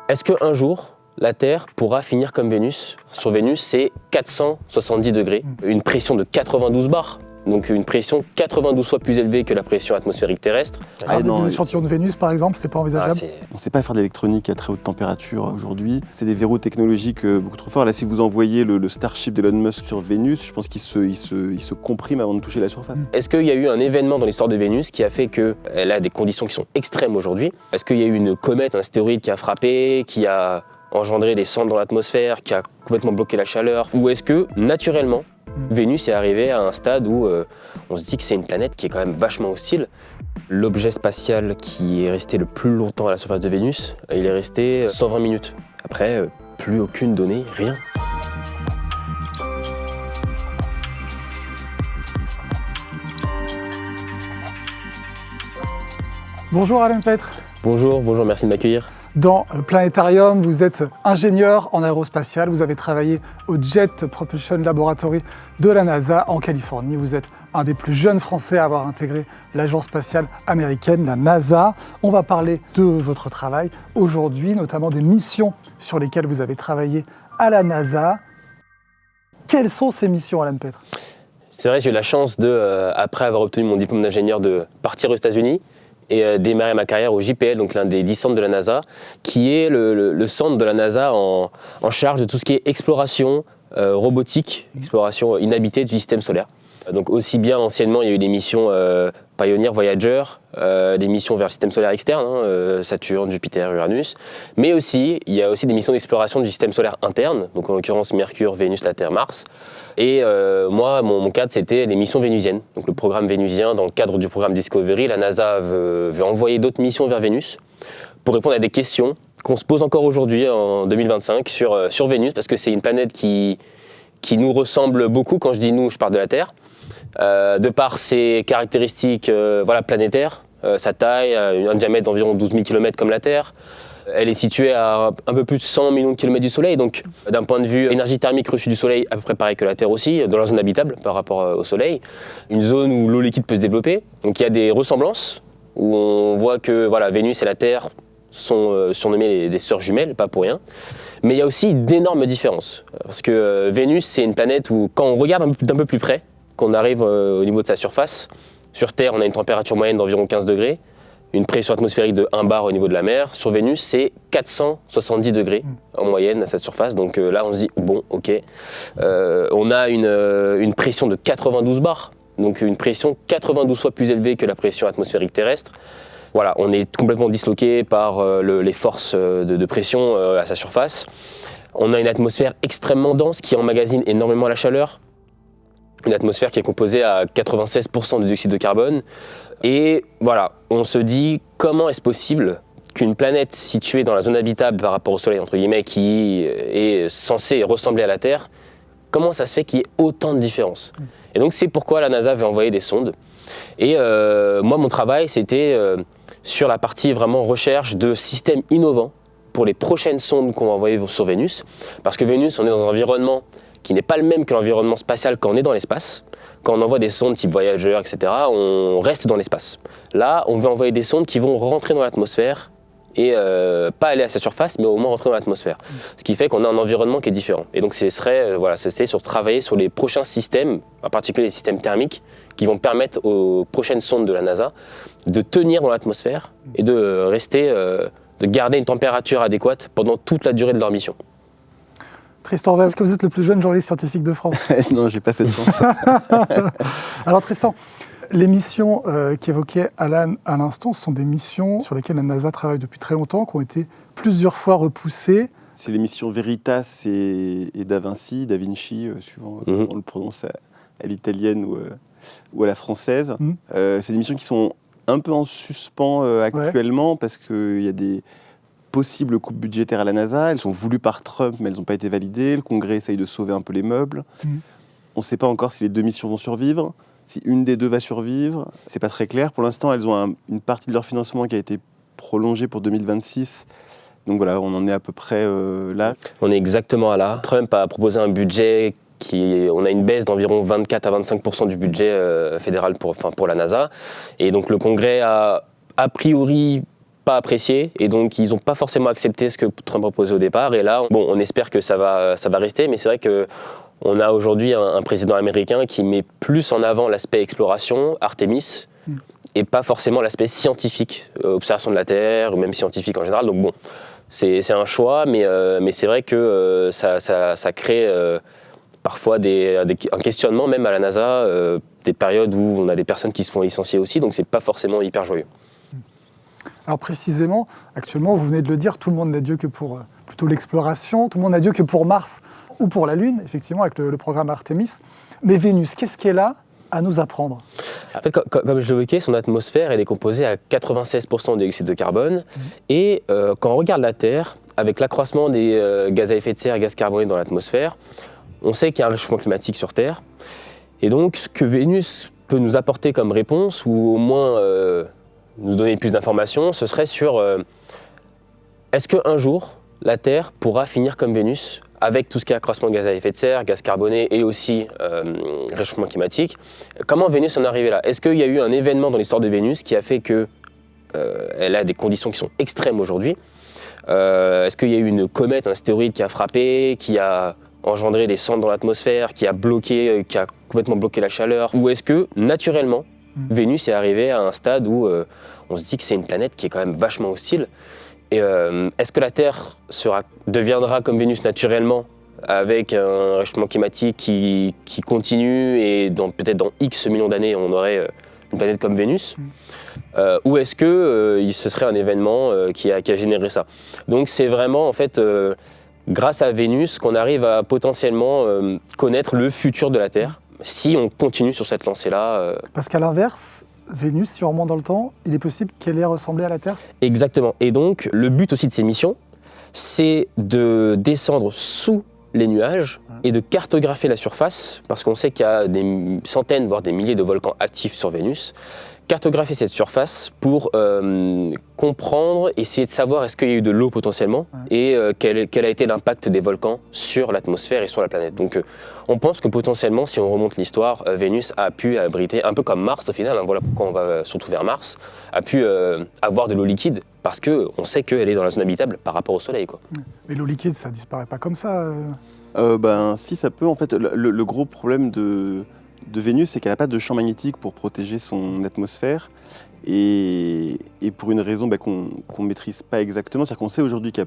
Est-ce qu'un jour, la Terre pourra finir comme Vénus? Sur Vénus, c'est 470 degrés, une pression de 92 bars. Donc une pression 92 fois plus élevée que la pression atmosphérique terrestre. Des échantillons de Vénus, par exemple, c'est pas envisageable? On ne sait pas faire d'électronique à très haute température aujourd'hui. C'est des verrous technologiques beaucoup trop forts. Là, si vous envoyez le Starship d'Elon Musk sur Vénus, je pense qu'il se comprime avant de toucher la surface. Est-ce qu'il y a eu un événement dans l'histoire de Vénus qui a fait qu'elle a des conditions qui sont extrêmes aujourd'hui? Est-ce qu'il y a eu une comète, un astéroïde qui a frappé, qui a engendré des cendres dans l'atmosphère, qui a complètement bloqué la chaleur? Ou est-ce que, naturellement, Vénus est arrivée à un stade où on se dit que c'est une planète qui est quand même vachement hostile? L'objet spatial qui est resté le plus longtemps à la surface de Vénus, il est resté 120 minutes. Après, plus aucune donnée, rien. Bonjour Alain Petre. Bonjour, merci de m'accueillir. Dans Planétarium, vous êtes ingénieur en aérospatial, vous avez travaillé au Jet Propulsion Laboratory de la NASA en Californie. Vous êtes un des plus jeunes Français à avoir intégré l'agence spatiale américaine, la NASA. On va parler de votre travail aujourd'hui, notamment des missions sur lesquelles vous avez travaillé à la NASA. Quelles sont ces missions, Alain Petre? C'est vrai, j'ai eu la chance après avoir obtenu mon diplôme d'ingénieur, de partir aux États-Unis et démarrer ma carrière au JPL, donc l'un des 10 centres de la NASA, qui est le centre de la NASA en charge de tout ce qui est exploration robotique, exploration inhabitée du système solaire. Donc aussi bien anciennement, il y a eu des missions Pioneer, Voyager, des missions vers le système solaire externe, Saturne, Jupiter, Uranus, mais aussi, il y a aussi des missions d'exploration du système solaire interne, donc en l'occurrence Mercure, Vénus, la Terre, Mars. Et moi, mon cadre, c'était les missions vénusiennes. Donc le programme vénusien, dans le cadre du programme Discovery, la NASA veut envoyer d'autres missions vers Vénus pour répondre à des questions qu'on se pose encore aujourd'hui, en 2025, sur Vénus, parce que c'est une planète qui nous ressemble beaucoup. Quand je dis nous, je parle de la Terre. De par ses caractéristiques planétaires, sa taille, un diamètre d'environ 12 000 km comme la Terre. Elle est située à un peu plus de 100 millions de kilomètres du Soleil, donc d'un point de vue énergie thermique reçue du Soleil, à peu près pareil que la Terre aussi, dans la zone habitable par rapport au Soleil. Une zone où l'eau liquide peut se développer, donc il y a des ressemblances, où on voit que Vénus et la Terre sont surnommées des sœurs jumelles, pas pour rien. Mais il y a aussi d'énormes différences, parce que Vénus, c'est une planète où, quand on regarde d'un peu plus près, qu'on arrive au niveau de sa surface, sur Terre, on a une température moyenne d'environ 15 degrés, une pression atmosphérique de 1 bar au niveau de la mer. Sur Vénus, c'est 470 degrés en moyenne à sa surface. Donc là, on se dit, bon, ok. On a une pression de 92 bars, donc une pression 92 fois plus élevée que la pression atmosphérique terrestre. Voilà, on est complètement disloqué par les forces de pression à sa surface. On a une atmosphère extrêmement dense qui emmagasine énormément la chaleur. Une atmosphère qui est composée à 96% de dioxyde de carbone. Et voilà, on se dit, comment est-ce possible qu'une planète située dans la zone habitable par rapport au Soleil, entre guillemets, qui est censée ressembler à la Terre, comment ça se fait qu'il y ait autant de différences? Et donc c'est pourquoi la NASA veut envoyer des sondes. Et moi, mon travail, c'était sur la partie vraiment recherche de systèmes innovants pour les prochaines sondes qu'on va envoyer sur Vénus. Parce que Vénus, on est dans un environnement qui n'est pas le même que l'environnement spatial quand on est dans l'espace. Quand on envoie des sondes type Voyager, etc., on reste dans l'espace. Là, on veut envoyer des sondes qui vont rentrer dans l'atmosphère et pas aller à sa surface, mais au moins rentrer dans l'atmosphère. Ce qui fait qu'on a un environnement qui est différent. Et donc, ce serait sur travailler sur les prochains systèmes, en particulier les systèmes thermiques, qui vont permettre aux prochaines sondes de la NASA de tenir dans l'atmosphère et de rester, de garder une température adéquate pendant toute la durée de leur mission. Tristan Veuve, est-ce que vous êtes le plus jeune journaliste scientifique de France? Non, j'ai pas cette chance. Alors Tristan, les missions qu'évoquait Alan à l'instant sont des missions sur lesquelles la NASA travaille depuis très longtemps, qui ont été plusieurs fois repoussées. C'est les missions Veritas et Da Vinci, suivant comment on le prononce à l'italienne ou à la française. C'est des missions qui sont un peu en suspens actuellement parce qu'il y a des possibles coupes budgétaires à la NASA. Elles sont voulues par Trump, mais elles n'ont pas été validées. Le Congrès essaye de sauver un peu les meubles. On ne sait pas encore si les deux missions vont survivre. Si une des deux va survivre, c'est pas très clair. Pour l'instant, elles ont une partie de leur financement qui a été prolongée pour 2026. Donc voilà, on en est à peu près là. On est exactement à là. Trump a proposé un budget on a une baisse d'environ 24 à 25% du budget fédéral pour la NASA. Et donc le Congrès a priori pas apprécié et donc ils n'ont pas forcément accepté ce que Trump proposait au départ. Et là, bon, on espère que ça va rester, mais c'est vrai qu'on a aujourd'hui un président américain qui met plus en avant l'aspect exploration, Artemis, et pas forcément l'aspect scientifique, observation de la Terre, ou même scientifique en général. Donc bon, c'est un choix, mais c'est vrai que ça crée parfois un questionnement même à la NASA, des périodes où on a des personnes qui se font licencier aussi, donc c'est pas forcément hyper joyeux. Alors précisément, actuellement, vous venez de le dire, tout le monde n'a Dieu que pour plutôt l'exploration, tout le monde n'a Dieu que pour Mars ou pour la Lune, effectivement, avec le programme Artemis. Mais Vénus, qu'est-ce qu'elle a à nous apprendre? En fait, comme je l'évoquais, son atmosphère, elle est composée à 96% de dioxyde de carbone. Et quand on regarde la Terre, avec l'accroissement des gaz à effet de serre et gaz carbonés dans l'atmosphère, on sait qu'il y a un réchauffement climatique sur Terre. Et donc, ce que Vénus peut nous apporter comme réponse, ou au moins nous donner plus d'informations, ce serait sur est-ce qu'un jour, la Terre pourra finir comme Vénus, avec tout ce qui est accroissement de gaz à effet de serre, gaz carboné et aussi réchauffement climatique. Comment Vénus en est arrivée là? Est-ce qu'il y a eu un événement dans l'histoire de Vénus qui a fait qu'elle a des conditions qui sont extrêmes aujourd'hui? Est-ce qu'il y a eu une comète, un astéroïde qui a frappé, qui a engendré des cendres dans l'atmosphère, qui a complètement bloqué la chaleur? Ou est-ce que, naturellement, Vénus est arrivée à un stade où on se dit que c'est une planète qui est quand même vachement hostile? Et est-ce que la Terre deviendra comme Vénus naturellement, avec un réchauffement climatique qui continue et peut-être dans X millions d'années, on aurait une planète comme Vénus? Ou est-ce que ce serait un événement qui a généré ça? Donc c'est vraiment en fait grâce à Vénus qu'on arrive à potentiellement connaître le futur de la Terre, si on continue sur cette lancée-là. Parce qu'à l'inverse, Vénus, si on remonte dans le temps, il est possible qu'elle ait ressemblé à la Terre? Exactement. Et donc, le but aussi de ces missions, c'est de descendre sous les nuages et de cartographier la surface, parce qu'on sait qu'il y a des centaines, voire des milliers de volcans actifs sur Vénus. Cartographier cette surface pour comprendre, essayer de savoir est-ce qu'il y a eu de l'eau potentiellement et quel a été l'impact des volcans sur l'atmosphère et sur la planète. Donc on pense que potentiellement, si on remonte l'histoire, Vénus a pu abriter, un peu comme Mars au final, voilà pourquoi on va surtout vers Mars, a pu avoir de l'eau liquide parce qu'on sait qu'elle est dans la zone habitable par rapport au Soleil, quoi. Mais l'eau liquide, ça disparaît pas comme ça Si, ça peut. En fait, le gros problème de Vénus, c'est qu'elle n'a pas de champ magnétique pour protéger son atmosphère et pour une raison qu'on ne maîtrise pas exactement. C'est-à-dire qu'on sait aujourd'hui qu'il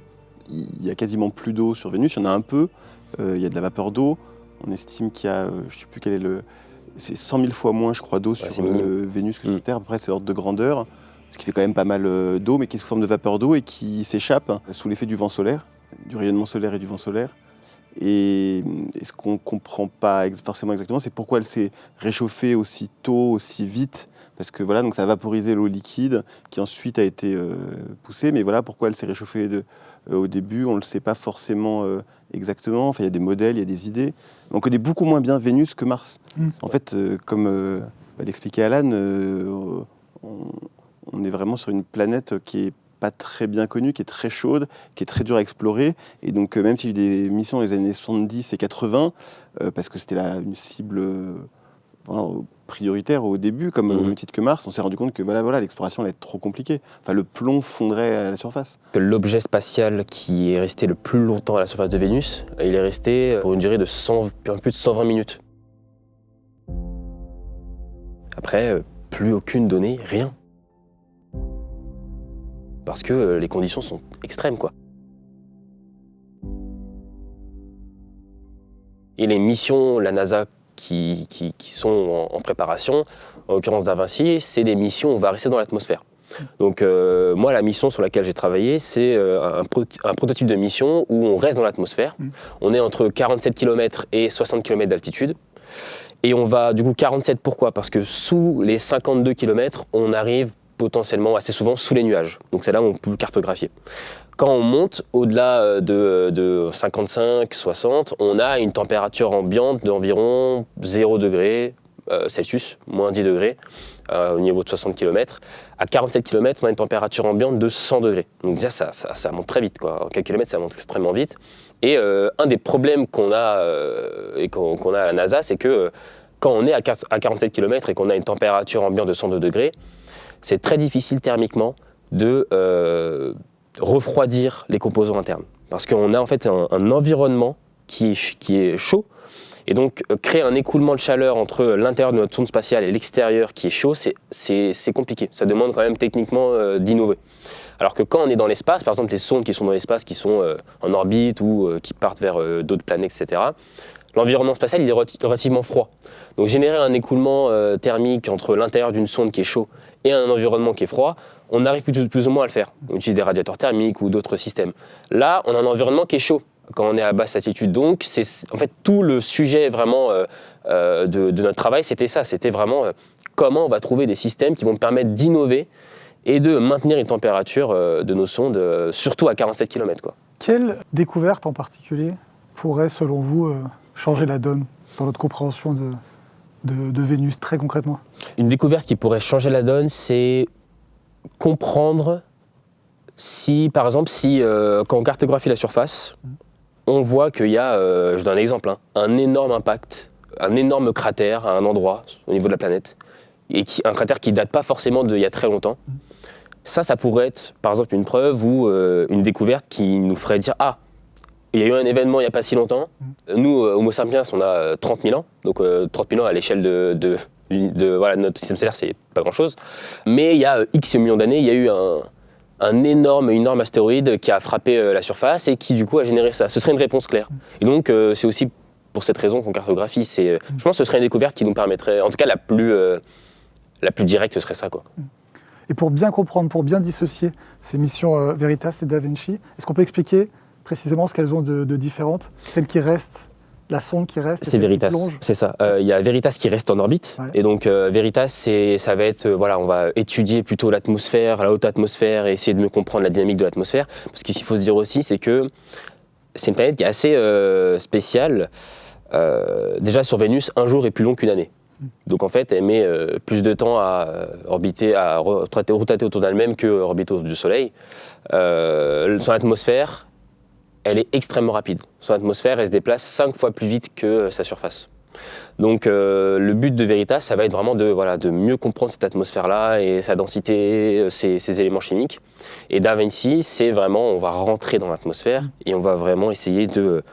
y a quasiment plus d'eau sur Vénus, il y en a un peu, il y a de la vapeur d'eau. On estime qu'il y a, je ne sais plus quel est c'est 100 000 fois moins, je crois, d'eau sur Vénus que sur Terre. Après, c'est l'ordre de grandeur, ce qui fait quand même pas mal d'eau, mais qui est sous forme de vapeur d'eau et qui s'échappe sous l'effet du vent solaire, du rayonnement solaire et du vent solaire. Et ce qu'on ne comprend pas forcément exactement, c'est pourquoi elle s'est réchauffée aussi tôt, aussi vite. Parce que voilà, donc ça a vaporisé l'eau liquide qui ensuite a été poussée. Mais voilà, pourquoi elle s'est réchauffée au début, on ne le sait pas forcément exactement. Enfin, il y a des modèles, il y a des idées. On connaît beaucoup moins bien Vénus que Mars. En fait, comme l'expliquait Alan, on est vraiment sur une planète qui est pas très bien connue, qui est très chaude, qui est très dure à explorer. Et donc, même s'il y a eu des missions dans les années 70 et 80, parce que c'était une cible prioritaire au début, comme au même titre que Mars, on s'est rendu compte que l'exploration allait être trop compliquée. Enfin, le plomb fondrait à la surface. L'objet spatial qui est resté le plus longtemps à la surface de Vénus, il est resté pour une durée de un peu plus de 120 minutes. Après, plus aucune donnée, rien. Parce que les conditions sont extrêmes, quoi. Et les missions, la NASA, qui sont en préparation, en l'occurrence d'A Vinci, c'est des missions où on va rester dans l'atmosphère. Donc moi, la mission sur laquelle j'ai travaillé, c'est un prototype de mission où on reste dans l'atmosphère. On est entre 47 km et 60 km d'altitude. Et on va, du coup, 47, pourquoi? Parce que sous les 52 km, on arrive potentiellement assez souvent sous les nuages. Donc c'est là où on peut le cartographier. Quand on monte au-delà de 55, 60, on a une température ambiante d'environ 0 degrés Celsius, moins 10 degrés au niveau de 60 km. À 47 km, on a une température ambiante de 100 degrés. Donc déjà, ça monte très vite, quoi. En quelques kilomètres, ça monte extrêmement vite. Et un des problèmes qu'on a, qu'on a à la NASA, c'est que quand on est à 47 km et qu'on a une température ambiante de 102 degrés, c'est très difficile thermiquement de refroidir les composants internes. Parce qu'on a en fait un environnement qui est chaud, et donc créer un écoulement de chaleur entre l'intérieur de notre sonde spatiale et l'extérieur qui est chaud, c'est compliqué. Ça demande quand même techniquement d'innover. Alors que quand on est dans l'espace, par exemple les sondes qui sont dans l'espace, qui sont en orbite ou qui partent vers d'autres planètes, etc., l'environnement spatial il est relativement froid. Donc générer un écoulement thermique entre l'intérieur d'une sonde qui est chaud et un environnement qui est froid, on arrive plus ou moins à le faire. On utilise des radiateurs thermiques ou d'autres systèmes. Là, on a un environnement qui est chaud quand on est à basse altitude. Donc, c'est en fait tout le sujet vraiment de notre travail, c'était ça. C'était vraiment comment on va trouver des systèmes qui vont permettre d'innover et de maintenir une température de nos sondes, surtout à 47 km, quoi. Quelle découverte en particulier pourrait, selon vous, changer la donne dans notre compréhension de Vénus, très concrètement? Une découverte qui pourrait changer la donne, c'est comprendre si, par exemple, quand on cartographie la surface, on voit qu'il y a, je donne un exemple, un énorme impact, un énorme cratère à un endroit au niveau de la planète, et un cratère qui ne date pas forcément d'il y a très longtemps. Ça pourrait être, par exemple, une preuve ou une découverte qui nous ferait dire « Ah, il y a eu un événement il n'y a pas si longtemps. Nous, Homo sapiens, on a 30 000 ans, donc 30 000 ans à l'échelle de notre système solaire, c'est pas grand-chose. Mais il y a X millions d'années, il y a eu un énorme astéroïde qui a frappé la surface et qui du coup a généré ça. Ce serait une réponse claire. Et donc c'est aussi pour cette raison qu'on cartographie. Je pense que ce serait une découverte qui nous permettrait, en tout cas la plus directe, ce serait ça, quoi. Et pour bien comprendre, pour bien dissocier ces missions Veritas et Da Vinci, est-ce qu'on peut expliquer précisément ce qu'elles ont de différentes? Celle qui reste, la sonde qui reste, c'est Veritas, c'est ça. Il y a Veritas qui reste en orbite, ouais. Et donc Veritas, ça va être, on va étudier plutôt l'atmosphère, la haute atmosphère, et essayer de mieux comprendre la dynamique de l'atmosphère. Parce qu'il faut se dire aussi, c'est que c'est une planète qui est assez spéciale. Déjà sur Vénus, un jour est plus long qu'une année. Donc en fait, elle met plus de temps à orbiter, à rotater autour d'elle-même que orbiter autour du Soleil. Son atmosphère, elle est extrêmement rapide. Son atmosphère, elle se déplace 5 fois plus vite que sa surface. Donc le but de Veritas, ça va être vraiment de mieux comprendre cette atmosphère-là et sa densité, ses éléments chimiques. Et Da Vinci, c'est vraiment, on va rentrer dans l'atmosphère et on va vraiment essayer de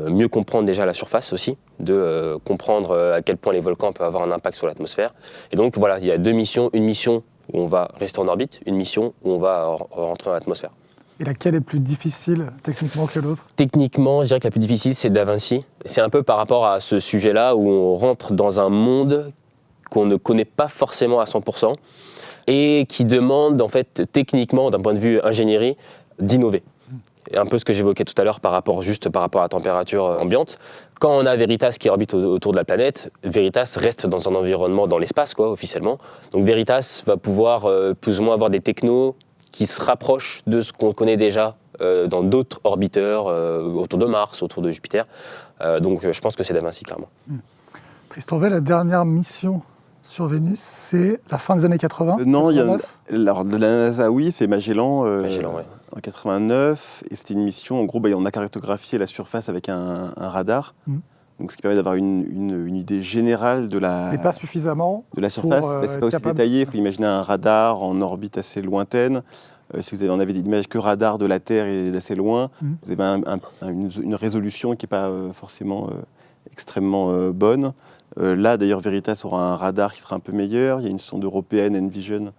mieux comprendre déjà la surface aussi, de comprendre à quel point les volcans peuvent avoir un impact sur l'atmosphère. Et donc voilà, il y a 2 missions, une mission où on va rester en orbite, une mission où on va rentrer dans l'atmosphère. Et laquelle est plus difficile techniquement que l'autre? Techniquement, je dirais que la plus difficile, c'est Da Vinci. C'est un peu par rapport à ce sujet-là où on rentre dans un monde qu'on ne connaît pas forcément à 100% et qui demande en fait techniquement, d'un point de vue ingénierie, d'innover. Et un peu ce que j'évoquais tout à l'heure par rapport à la température ambiante. Quand on a Veritas qui orbite autour de la planète, Veritas reste dans un environnement dans l'espace, quoi, officiellement. Donc Veritas va pouvoir plus ou moins avoir des technos qui se rapprochent de ce qu'on connaît déjà dans d'autres orbiteurs, autour de Mars, autour de Jupiter. Donc je pense que c'est Da Vinci, clairement. Tristan Weil, la dernière mission sur Vénus, c'est la fin des années 80? Non, alors de la NASA, oui, c'est Magellan, Ouais. En 89. Et c'était une mission, en gros, on a cartographié la surface avec un radar. Donc, ce qui permet d'avoir une idée générale de la... Mais pas suffisamment de la surface. C'est pas aussi détaillé. Il faut imaginer un radar en orbite assez lointaine. Si vous en avez des images que radar de la Terre et d'assez loin, vous avez une résolution qui n'est pas forcément extrêmement bonne. Là, d'ailleurs, Veritas aura un radar qui sera un peu meilleur. Il y a une sonde européenne, Envision,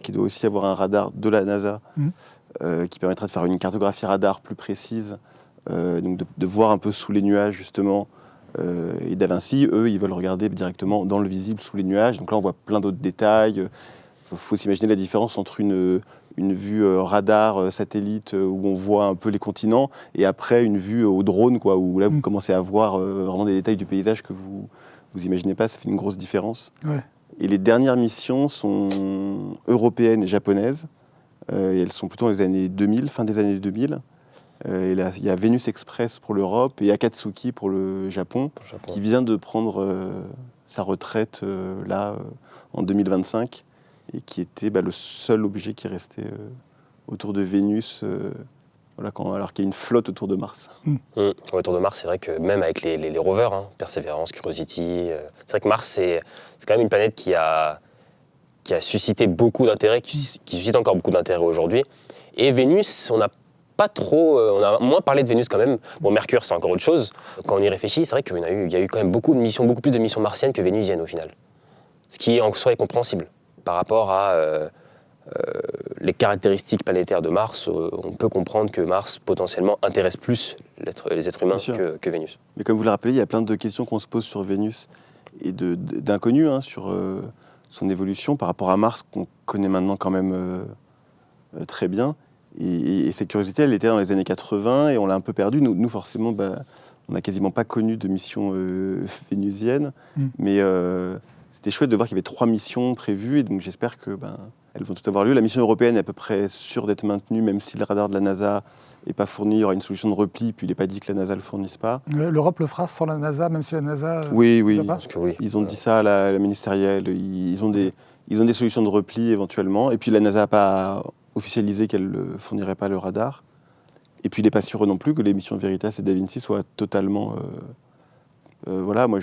qui doit aussi avoir un radar de la NASA, qui permettra de faire une cartographie radar plus précise, donc de voir un peu sous les nuages, justement. Et Da Vinci, eux, ils veulent regarder directement dans le visible, sous les nuages. Donc là, on voit plein d'autres détails. Il faut s'imaginer la différence entre une vue radar satellite où on voit un peu les continents et après une vue au drone, quoi, où là, vous commencez à voir vraiment des détails du paysage que vous imaginez pas. Ça fait une grosse différence. Ouais. Et les dernières missions sont européennes et japonaises. Et elles sont plutôt dans les années 2000, fin des années 2000. Et là, il y a Venus Express pour l'Europe et Akatsuki pour le Japon, qui vient de prendre sa retraite en 2025 et qui était le seul objet qui restait autour de Vénus, alors qu'il y a une flotte autour de Mars. Autour de Mars, c'est vrai que même avec les rovers, Perseverance, Curiosity, c'est vrai que Mars, c'est quand même une planète qui a qui a suscité beaucoup d'intérêt, qui suscite encore beaucoup d'intérêt aujourd'hui. Et Vénus, on a moins parlé de Vénus quand même. Bon, Mercure, c'est encore autre chose. Quand on y réfléchit, c'est vrai qu'il y a eu quand même beaucoup plus de missions martiennes que vénusiennes au final. Ce qui en soi est compréhensible. Par rapport à les caractéristiques planétaires de Mars, on peut comprendre que Mars potentiellement intéresse plus les êtres humains que Vénus. Mais comme vous le rappelez, il y a plein de questions qu'on se pose sur Vénus et d'inconnus sur son évolution par rapport à Mars qu'on connaît maintenant quand même très bien. Et cette curiosité, elle était dans les années 80 et on l'a un peu perdue. Nous forcément, on n'a quasiment pas connu de mission vénusienne, mais c'était chouette de voir qu'il y avait 3 missions prévues et donc j'espère que elles vont toutes avoir lieu. La mission européenne est à peu près sûre d'être maintenue, même si le radar de la NASA n'est pas fourni. Il y aura une solution de repli, puis il n'est pas dit que la NASA ne le fournisse pas. L'Europe le fera sans la NASA, même si la NASA... Oui. Parce que oui. Ils ont dit ça à la ministérielle. Ils ont des solutions de repli éventuellement. Et puis la NASA n'a pas officialisé qu'elle ne fournirait pas le radar. Et puis il n'est pas sûr non plus que les missions Veritas et Da Vinci soient totalement... voilà, moi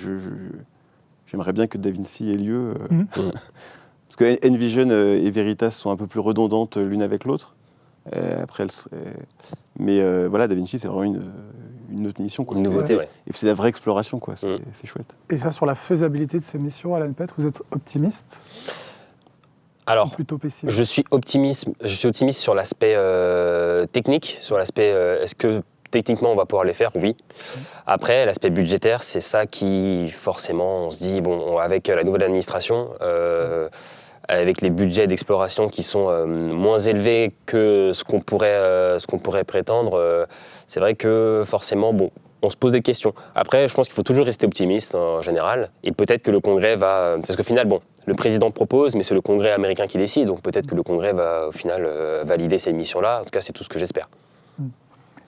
j'aimerais bien que Da Vinci ait lieu. Parce que Envision et Veritas sont un peu plus redondantes l'une avec l'autre. Après, mais voilà, Da Vinci, c'est vraiment une autre mission, quoi. Une nouveauté, ouais. Et puis c'est la vraie exploration, quoi. C'est chouette. Et ça, sur la faisabilité de ces missions, Alan Pett, vous êtes optimiste? Alors, plutôt pessimiste? Je suis optimiste sur l'aspect technique, sur l'aspect est-ce que techniquement on va pouvoir les faire? Oui. Après, l'aspect budgétaire, c'est ça qui, forcément, on se dit, bon, avec la nouvelle administration, avec les budgets d'exploration qui sont moins élevés que ce qu'on pourrait prétendre, c'est vrai que forcément, bon, on se pose des questions. Après, je pense qu'il faut toujours rester optimiste en général, et peut-être que le Congrès va... Parce qu'au final, bon, le président propose, mais c'est le Congrès américain qui décide, donc peut-être que le Congrès va au final valider ces missions-là. En tout cas, c'est tout ce que j'espère.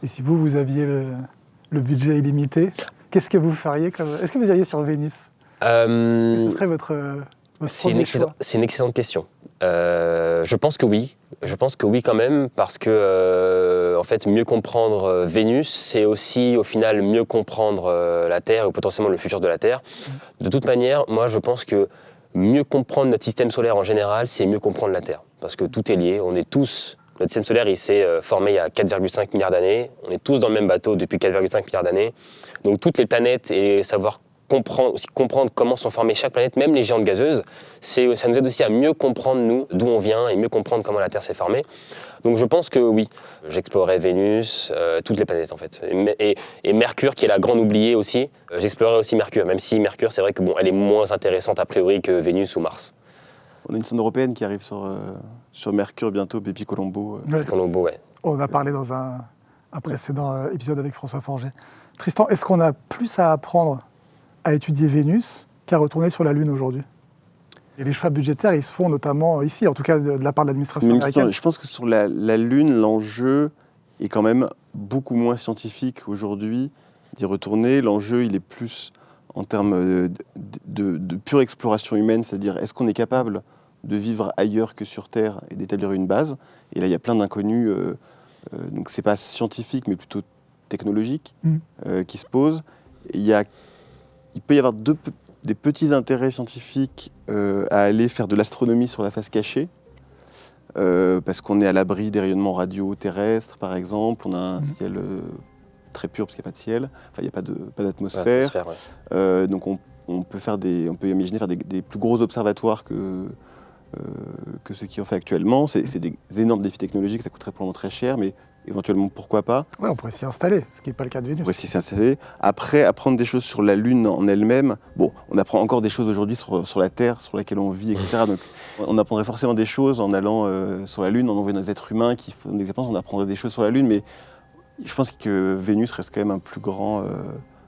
Et si vous aviez le budget illimité, qu'est-ce que vous feriez Est-ce que vous iriez sur Vénus? Ce serait votre premier choix. C'est une excellente question. Je pense que oui. Je pense que oui quand même, parce que en fait, mieux comprendre Vénus, c'est aussi au final mieux comprendre la Terre ou potentiellement le futur de la Terre. De toute manière, moi je pense que mieux comprendre notre système solaire en général, c'est mieux comprendre la Terre. Parce que tout est lié, notre système solaire, il s'est formé il y a 4,5 milliards d'années. On est tous dans le même bateau depuis 4,5 milliards d'années. Donc toutes les planètes et savoir comprendre comment sont formées chaque planète, même les géantes gazeuses, ça nous aide aussi à mieux comprendre nous, d'où on vient et mieux comprendre comment la Terre s'est formée. Donc je pense que oui, j'explorerai Vénus, toutes les planètes en fait. Et Mercure, qui est la grande oubliée aussi, j'explorerai aussi Mercure, même si Mercure, c'est vrai que elle est moins intéressante a priori que Vénus ou Mars. On a une sonde européenne qui arrive sur Mercure bientôt, Bepi Colombo. Colombo, ouais. On en a parlé dans un précédent épisode avec François Forget. Tristan, est-ce qu'on a plus à apprendre à étudier Vénus qu'à retourner sur la Lune aujourd'hui? Et les choix budgétaires, ils se font notamment ici, en tout cas de la part de l'administration américaine. Je pense que sur la Lune, l'enjeu est quand même beaucoup moins scientifique aujourd'hui d'y retourner. L'enjeu, il est plus en termes de pure exploration humaine, c'est-à-dire est-ce qu'on est capable de vivre ailleurs que sur Terre et d'établir une base. Et là, il y a plein d'inconnus, donc c'est pas scientifique, mais plutôt technologique, qui se posent. Il peut y avoir des petits intérêts scientifiques à aller faire de l'astronomie sur la face cachée, parce qu'on est à l'abri des rayonnements radio terrestres, par exemple. On a un ciel très pur, parce qu'il n'y a pas de ciel. Enfin, il n'y a pas d'atmosphère. Ouais. Donc on peut imaginer faire des plus gros observatoires que ceux qui ont fait actuellement. C'est des énormes défis technologiques, ça coûterait probablement très cher, mais éventuellement, pourquoi pas. Oui, on pourrait s'y installer, ce qui n'est pas le cas de Vénus. On pourrait s'y installer. Après, apprendre des choses sur la Lune en elle-même. Bon, on apprend encore des choses aujourd'hui sur la Terre, sur laquelle on vit, etc. Donc, on apprendrait forcément des choses en allant sur la Lune, en envoyant des êtres humains qui font des expériences. On apprendrait des choses sur la Lune, mais je pense que Vénus reste quand même un plus grand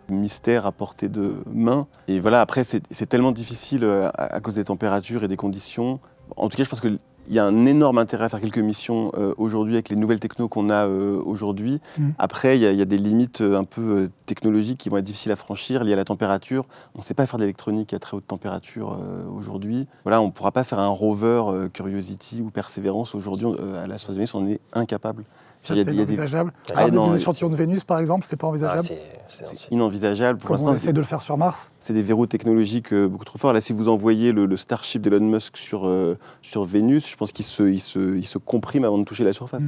mystère à portée de main. Et voilà, après, c'est tellement difficile à cause des températures et des conditions. En tout cas, je pense qu'il y a un énorme intérêt à faire quelques missions aujourd'hui avec les nouvelles technos qu'on a aujourd'hui. Après, il y a des limites un peu technologiques qui vont être difficiles à franchir liées à la température. On ne sait pas faire d'électronique à très haute température aujourd'hui. Voilà, on ne pourra pas faire un rover Curiosity ou Perseverance aujourd'hui à la surface de Vénus, on est incapable. Ça, c'est inenvisageable. Des échantillons de Vénus, par exemple, c'est pas envisageable. C'est inenvisageable. Pour l'instant, on essaie de le faire sur Mars. C'est des verrous technologiques beaucoup trop forts. Là, si vous envoyez le Starship d'Elon Musk sur Vénus, je pense qu'il se comprime avant de toucher la surface.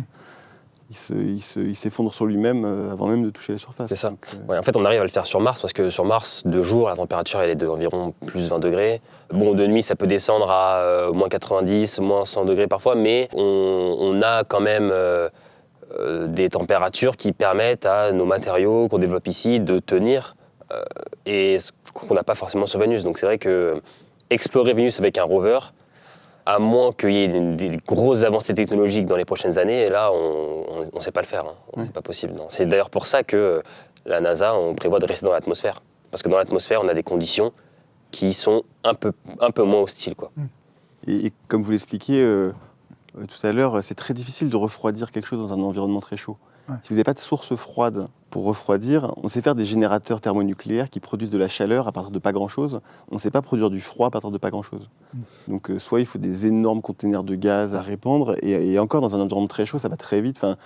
Il s'effondre sur lui-même avant même de toucher la surface. C'est ça. En fait, on arrive à le faire sur Mars parce que sur Mars, de jour, la température elle est d'environ plus 20 degrés. Bon, de nuit, ça peut descendre à moins 90, moins 100 degrés parfois, mais on a quand même des températures qui permettent à nos matériaux qu'on développe ici de tenir et ce qu'on n'a pas forcément sur Vénus. Donc c'est vrai que explorer Vénus avec un rover, à moins qu'il y ait des grosses avancées technologiques dans les prochaines années, et là, on ne sait pas le faire. C'est pas possible. Non. C'est d'ailleurs pour ça que la NASA, on prévoit de rester dans l'atmosphère. Parce que dans l'atmosphère, on a des conditions qui sont un peu moins hostiles, quoi. Et comme vous l'expliquiez tout à l'heure, c'est très difficile de refroidir quelque chose dans un environnement très chaud. Si vous n'avez pas de source froide pour refroidir, on sait faire des générateurs thermonucléaires qui produisent de la chaleur à partir de pas grand-chose. On ne sait pas produire du froid à partir de pas grand-chose. Donc soit il faut des énormes containers de gaz à répandre, et encore dans un environnement très chaud, ça va très vite. Enfin,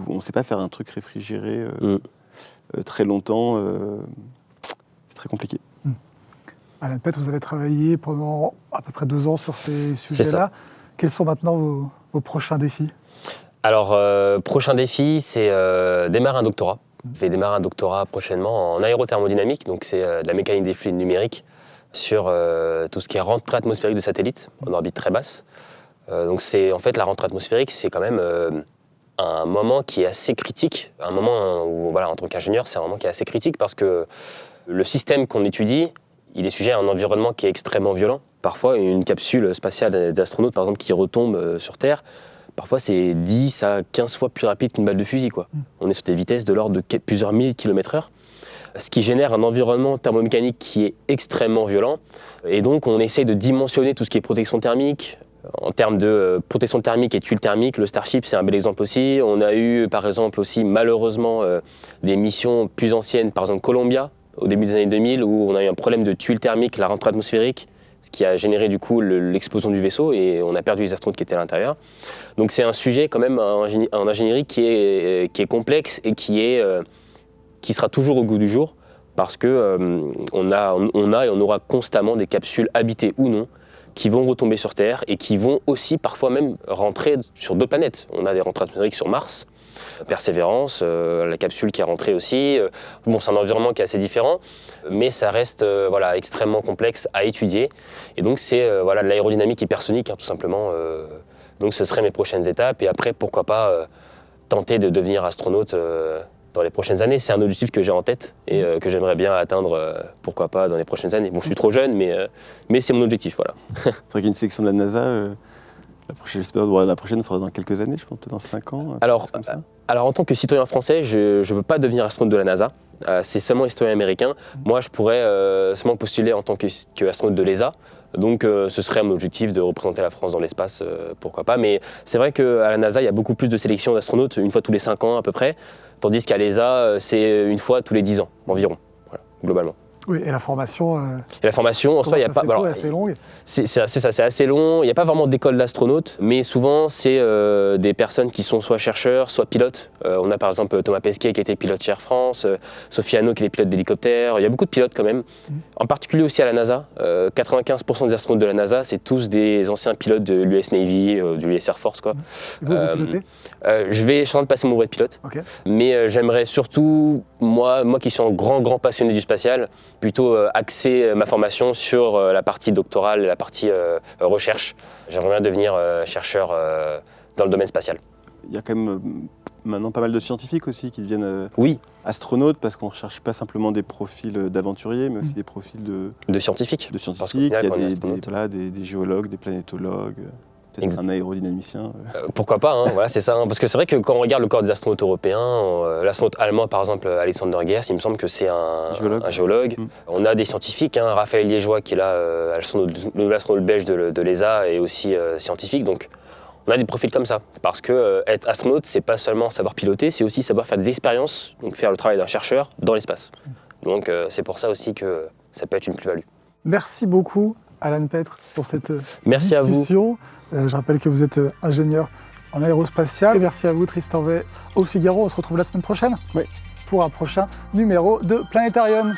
on ne sait pas faire un truc réfrigéré très longtemps. C'est très compliqué. Alan Pett, vous avez travaillé pendant à peu près 2 ans sur ces sujets-là. Quels sont maintenant vos prochains défis ? Alors, prochain défi, c'est démarrer un doctorat. Je vais démarrer un doctorat prochainement en aérothermodynamique, donc c'est de la mécanique des fluides numériques sur tout ce qui est rentrée atmosphérique de satellites en orbite très basse. Donc en fait, la rentrée atmosphérique, c'est quand même un moment qui est assez critique. Un moment où, voilà, en tant qu'ingénieur, c'est un moment qui est assez critique parce que le système qu'on étudie, il est sujet à un environnement qui est extrêmement violent. Parfois, une capsule spatiale des astronautes, par exemple, qui retombe sur Terre, parfois c'est 10 à 15 fois plus rapide qu'une balle de fusil, quoi. On est sur des vitesses de l'ordre de plusieurs milliers de kilomètres/heure, ce qui génère un environnement thermomécanique qui est extrêmement violent. Et donc on essaye de dimensionner tout ce qui est protection thermique. En termes de protection thermique et tuiles thermiques, le Starship c'est un bel exemple aussi. On a eu par exemple aussi malheureusement des missions plus anciennes, par exemple Columbia, au début des années 2000, où on a eu un problème de tuiles thermiques, la rentrée atmosphérique, ce qui a généré du coup l'explosion du vaisseau et on a perdu les astronautes qui étaient à l'intérieur. Donc c'est un sujet quand même en ingénierie qui est complexe et qui sera toujours au goût du jour parce que on a et on aura constamment des capsules habitées ou non qui vont retomber sur Terre et qui vont aussi parfois même rentrer sur d'autres planètes. On a des rentrées atmosphériques sur Mars, Persévérance, la capsule qui est rentrée aussi. Bon, c'est un environnement qui est assez différent, mais ça reste extrêmement complexe à étudier. Et donc c'est de l'aérodynamique hypersonique, tout simplement. Donc ce seraient mes prochaines étapes. Et après, pourquoi pas tenter de devenir astronaute dans les prochaines années. C'est un objectif que j'ai en tête et que j'aimerais bien atteindre, pourquoi pas, dans les prochaines années. Bon, je suis trop jeune, mais c'est mon objectif, voilà. C'est vrai qu'il y a une sélection de la NASA. J'espère que la prochaine sera dans quelques années, je pense peut-être dans 5 ans. Alors en tant que citoyen français, je ne peux pas devenir astronaute de la NASA. C'est seulement les citoyens américains. Moi, je pourrais seulement postuler en tant qu'astronaute de l'ESA. Donc ce serait mon objectif de représenter la France dans l'espace, pourquoi pas. Mais c'est vrai qu'à la NASA, il y a beaucoup plus de sélection d'astronautes, une fois tous les 5 ans à peu près. Tandis qu'à l'ESA, c'est une fois tous les 10 ans environ, voilà, globalement. Oui, et la formation en soi, il n'y a pas. C'est assez long. C'est assez long. Il n'y a pas vraiment d'école d'astronautes, mais souvent, c'est des personnes qui sont soit chercheurs, soit pilotes. On a par exemple Thomas Pesquet qui était pilote chez Air France, Sophie Hannot qui est pilote d'hélicoptère. Il y a beaucoup de pilotes quand même. En particulier aussi à la NASA. 95% des astronautes de la NASA, c'est tous des anciens pilotes de l'US Navy, de l'US Air Force, quoi. Vous pilotez je suis en train de passer mon brevet de pilote. Okay. Mais j'aimerais surtout, moi qui suis un grand passionné du spatial, plutôt axer ma formation sur la partie doctorale et la partie recherche. J'aimerais bien devenir chercheur dans le domaine spatial. Il y a quand même maintenant pas mal de scientifiques aussi qui deviennent astronautes parce qu'on ne recherche pas simplement des profils d'aventuriers, mais aussi des profils de scientifiques. Il y a des géologues, des planétologues. Peut-être un aérodynamicien. Pourquoi pas, hein, voilà, c'est ça. Hein, parce que c'est vrai que quand on regarde le corps des astronautes européens, l'astronaute allemand, par exemple, Alexander Gerst, il me semble que c'est un géologue. On a des scientifiques, hein, Raphaël Liégeois, qui est là, l'astronaute belge de l'ESA, et aussi scientifique. Donc, on a des profils comme ça. Parce que être astronaute, c'est pas seulement savoir piloter, c'est aussi savoir faire des expériences, donc faire le travail d'un chercheur dans l'espace. Donc, c'est pour ça aussi que ça peut être une plus-value. Merci beaucoup, Alan Pett, pour cette Merci discussion. À vous. Je rappelle que vous êtes ingénieur en aérospatiale. Et merci à vous Tristan Bay au Figaro. On se retrouve la semaine prochaine Oui. Pour un prochain numéro de Planétarium.